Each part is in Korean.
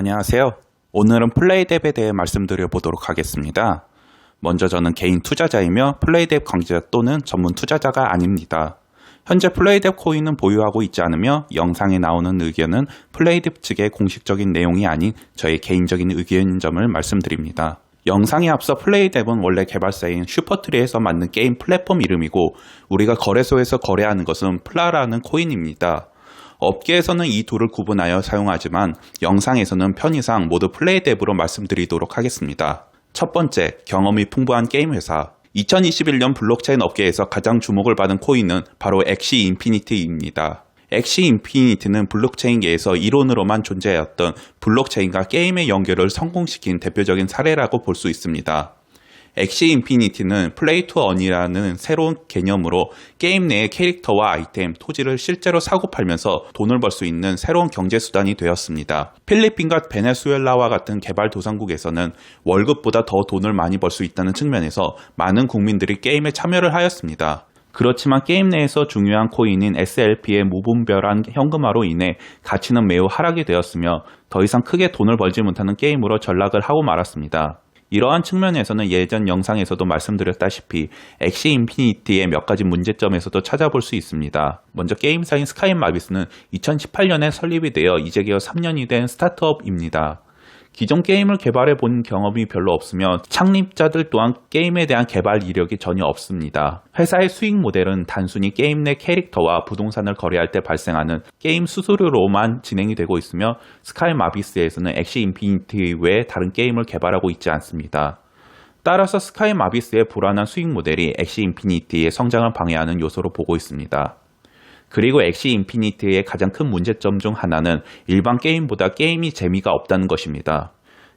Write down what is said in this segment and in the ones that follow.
안녕하세요. 오늘은 플레이뎁에 대해 말씀드려 보도록 하겠습니다. 먼저 저는 개인 투자자이며 플레이뎁 관계자 또는 전문 투자자가 아닙니다. 현재 플레이뎁 코인은 보유하고 있지 않으며 영상에 나오는 의견은 플레이뎁 측의 공식적인 내용이 아닌 저의 개인적인 의견인 점을 말씀드립니다. 영상에 앞서 플레이뎁은 원래 개발사인 슈퍼트리에서 만든 게임 플랫폼 이름이고 우리가 거래소에서 거래하는 것은 플라라는 코인입니다. 업계에서는 이 둘을 구분하여 사용하지만 영상에서는 편의상 모두 플레이뎁으로 말씀드리도록 하겠습니다. 첫 번째, 경험이 풍부한 게임 회사. 2021년 블록체인 업계에서 가장 주목을 받은 코인은 바로 엑시 인피니티입니다. 엑시 인피니티는 블록체인계에서 이론으로만 존재하였던 블록체인과 게임의 연결을 성공시킨 대표적인 사례라고 볼 수 있습니다. 엑시 인피니티는 플레이 투 언이라는 새로운 개념으로 게임 내의 캐릭터와 아이템, 토지를 실제로 사고 팔면서 돈을 벌 수 있는 새로운 경제수단이 되었습니다. 필리핀과 베네수엘라와 같은 개발도상국에서는 월급보다 더 돈을 많이 벌 수 있다는 측면에서 많은 국민들이 게임에 참여를 하였습니다. 그렇지만 게임 내에서 중요한 코인인 SLP의 무분별한 현금화로 인해 가치는 매우 하락이 되었으며 더 이상 크게 돈을 벌지 못하는 게임으로 전락을 하고 말았습니다. 이러한 측면에서는 예전 영상에서도 말씀드렸다시피 엑시 인피니티의 몇 가지 문제점에서도 찾아볼 수 있습니다. 먼저 게임사인 스카이마비스는 2018년에 설립이 되어 이제 기어 3년이 된 스타트업입니다. 기존 게임을 개발해 본 경험이 별로 없으며 창립자들 또한 게임에 대한 개발 이력이 전혀 없습니다. 회사의 수익 모델은 단순히 게임 내 캐릭터와 부동산을 거래할 때 발생하는 게임 수수료로만 진행이 되고 있으며 스카이마비스에서는 엑시 인피니티 외에 다른 게임을 개발하고 있지 않습니다. 따라서 스카이마비스의 불안한 수익 모델이 엑시 인피니티의 성장을 방해하는 요소로 보고 있습니다. 그리고 엑시 인피니티의 가장 큰 문제점 중 하나는 일반 게임보다 게임이 재미가 없다는 것입니다.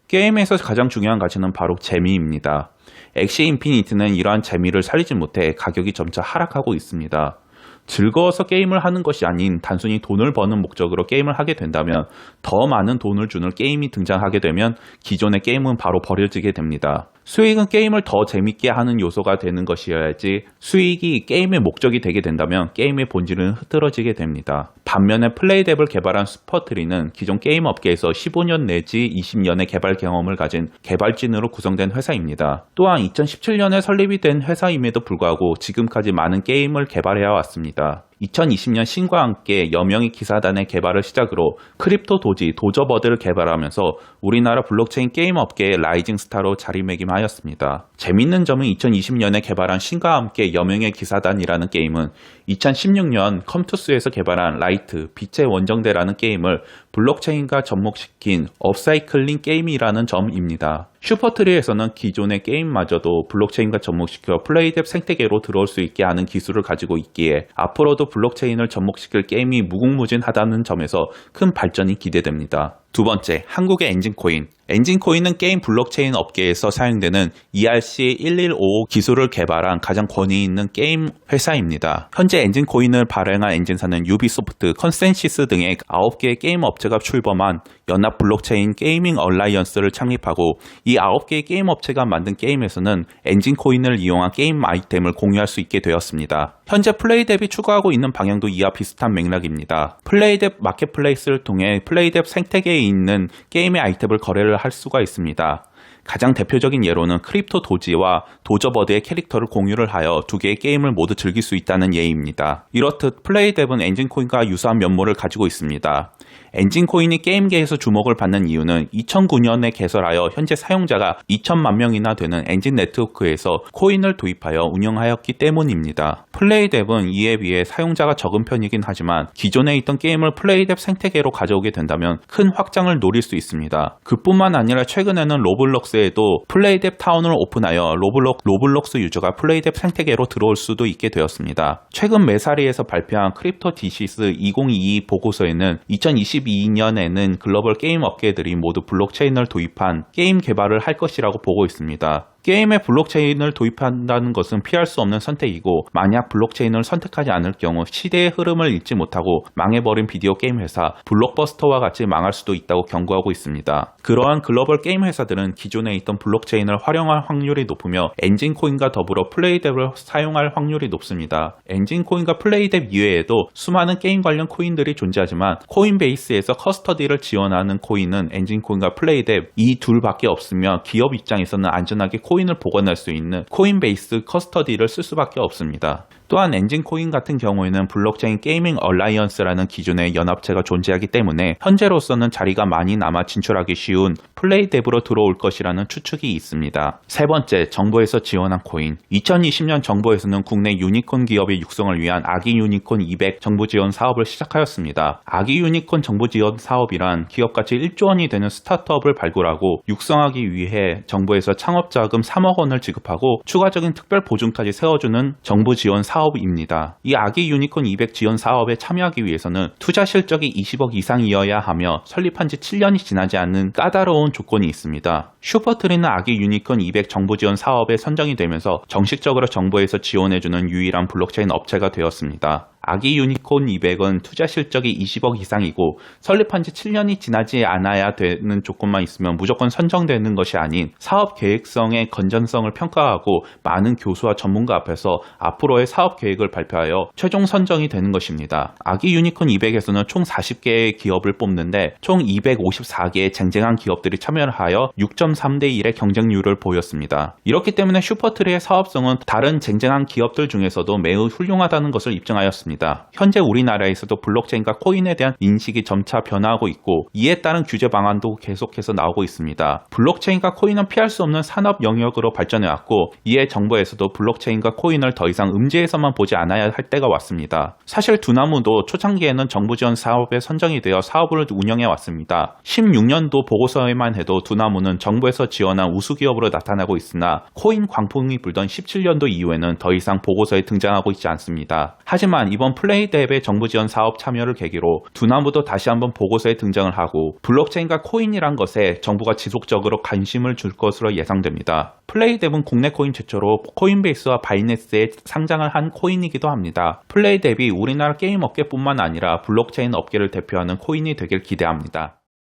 게임에서 가장 중요한 가치는 바로 재미입니다. 엑시 인피니티는 이러한 재미를 살리지 못해 가격이 점차 하락하고 있습니다. 즐거워서 게임을 하는 것이 아닌 단순히 돈을 버는 목적으로 게임을 하게 된다면 더 많은 돈을 주는 게임이 등장하게 되면 기존의 게임은 바로 버려지게 됩니다. 수익은 게임을 더 재밌게 하는 요소가 되는 것이어야지 수익이 게임의 목적이 되게 된다면 게임의 본질은 흐트러지게 됩니다. 반면에 플레이뎁을 개발한 슈퍼트리는 기존 게임 업계에서 15년 내지 20년의 개발 경험을 가진 개발진으로 구성된 회사입니다. 또한 2017년에 설립이 된 회사임에도 불구하고 지금까지 많은 게임을 개발해 왔습니다. 2020년 신과 함께 여명의 기사단의 개발을 시작으로 크립토 도지, 도저버드를 개발하면서 우리나라 블록체인 게임 업계의 라이징 스타로 자리매김하였습니다. 재밌는 점은 2020년에 개발한 신과 함께 여명의 기사단이라는 게임은 2016년 컴투스에서 개발한 라이트, 빛의 원정대라는 게임을 블록체인과 접목시킨 업사이클링 게임이라는 점입니다. 슈퍼트리에서는 기존의 게임마저도 블록체인과 접목시켜 플레이뎁 생태계로 들어올 수 있게 하는 기술을 가지고 있기에 앞으로도 블록체인을 접목시킬 게임이 무궁무진하다는 점에서 큰 발전이 기대됩니다. 두 번째, 한국의 엔진코인. 엔진코인은 게임 블록체인 업계에서 사용되는 ERC-1155 기술을 개발한 가장 권위 있는 게임 회사입니다. 현재 엔진코인을 발행한 엔진사는 유비소프트, 컨센시스 등의 9개의 게임 업체가 출범한 연합 블록체인 게이밍 얼라이언스를 창립하고 이 9개의 게임 업체가 만든 게임에서는 엔진코인을 이용한 게임 아이템을 공유할 수 있게 되었습니다. 현재 플레이뎁이 추구하고 있는 방향도 이와 비슷한 맥락입니다. 플레이뎁 마켓플레이스를 통해 플레이뎁 생태계에 있는 게임의 아이템을 거래를 할 수가 있습니다. 가장 대표적인 예로는 크립토 도지와 도저버드의 캐릭터를 공유를 하여 두 개의 게임을 모두 즐길 수 있다는 예입니다. 이렇듯 플레이뎁은 엔진코인과 유사한 면모를 가지고 있습니다. 엔진코인이 게임계에서 주목을 받는 이유는 2009년에 개설하여 현재 사용자가 2천만 명이나 되는 엔진 네트워크에서 코인을 도입하여 운영하였기 때문입니다. 플레이뎁은 이에 비해 사용자가 적은 편이긴 하지만 기존에 있던 게임을 플레이뎁 생태계로 가져오게 된다면 큰 확장을 노릴 수 있습니다. 그뿐만 아니라 최근에는 로블록스에도 플레이뎁 타운을 오픈하여 로블록스 유저가 플레이뎁 생태계로 들어올 수도 있게 되었습니다. 최근 메사리에서 발표한 크립토 디시스 2022 보고서에는 2022년에는 글로벌 게임 업계들이 모두 블록체인을 도입한 게임 개발을 할 것이라고 보고 있습니다. 게임에 블록체인을 도입한다는 것은 피할 수 없는 선택이고, 만약 블록체인을 선택하지 않을 경우 시대의 흐름을 읽지 못하고 망해버린 비디오 게임 회사 블록버스터와 같이 망할 수도 있다고 경고하고 있습니다. 그러한 글로벌 게임 회사들은 기존에 있던 블록체인을 활용할 확률이 높으며 엔진코인과 더불어 플레이뎁을 사용할 확률이 높습니다. 엔진코인과 플레이뎁 이외에도 수많은 게임 관련 코인들이 존재하지만 코인베이스에서 커스터디를 지원하는 코인은 엔진코인과 플레이뎁 이 둘밖에 없으며 기업 입장에서는 안전하게 코인을 보관할 수 있는 코인베이스 커스터디를 쓸 수밖에 없습니다. 또한 엔진코인 같은 경우에는 블록체인 게이밍 얼라이언스라는 기존의 연합체가 존재하기 때문에 현재로서는 자리가 많이 남아 진출하기 쉬운 플레이뎁으로 들어올 것이라는 추측이 있습니다. 세 번째, 정부에서 지원한 코인. 2020년 정부에서는 국내 유니콘 기업의 육성을 위한 아기 유니콘 200 정부 지원 사업을 시작하였습니다. 아기 유니콘 정부 지원 사업이란 기업가치 1조 원이 되는 스타트업을 발굴하고 육성하기 위해 정부에서 창업 자금 3억 원을 지급하고 추가적인 특별 보증까지 세워주는 정부 지원 사업입니다. 이 아기 유니콘 200 지원 사업에 참여하기 위해서는 투자 실적이 20억 이상이어야 하며 설립한 지 7년이 지나지 않는 까다로운 조건이 있습니다. 슈퍼트리는 아기 유니콘 200 정부 지원 사업에 선정이 되면서 정식적으로 정부에서 지원해주는 유일한 블록체인 업체가 되었습니다. 아기 유니콘 200은 투자 실적이 20억 이상이고 설립한 지 7년이 지나지 않아야 되는 조건만 있으면 무조건 선정되는 것이 아닌 사업 계획성의 건전성을 평가하고 많은 교수와 전문가 앞에서 앞으로의 사업 계획을 발표하여 최종 선정이 되는 것입니다. 아기 유니콘 200에서는 총 40개의 기업을 뽑는데 총 254개의 쟁쟁한 기업들이 참여를 하여 6.3대 1의 경쟁률을 보였습니다. 이렇기 때문에 슈퍼트리의 사업성은 다른 쟁쟁한 기업들 중에서도 매우 훌륭하다는 것을 입증하였습니다. 현재 우리나라에서도 블록체인과 코인에 대한 인식이 점차 변화하고 있고 이에 따른 규제 방안도 계속해서 나오고 있습니다. 블록체인과 코인은 피할 수 없는 산업 영역으로 발전해왔고 이에 정부에서도 블록체인과 코인을 더 이상 음지에서만 보지 않아야 할 때가 왔습니다. 사실 두나무도 초창기에는 정부 지원 사업에 선정이 되어 사업을 운영해왔습니다. 16년도 보고서에만 해도 두나무는 정부에서 지원한 우수기업으로 나타나고 있으나 코인 광풍이 불던 17년도 이후에는 더 이상 보고서에 등장하고 있지 않습니다. 하지만 이번 플레이뎁의 정부 지원 사업 참여를 계기로 두나무도 다시 한번 보고서에 등장을 하고 블록체인과 코인이란 것에 정부가 지속적으로 관심을 줄 것으로 예상됩니다. 플레이뎁은 국내 코인 최초로 코인베이스와 바이낸스에 상장을 한 코인이기도 합니다. 플레이뎁이 우리나라 게임 업계뿐만 아니라 블록체인 업계를 대표하는 코인이 되길 기대합니다.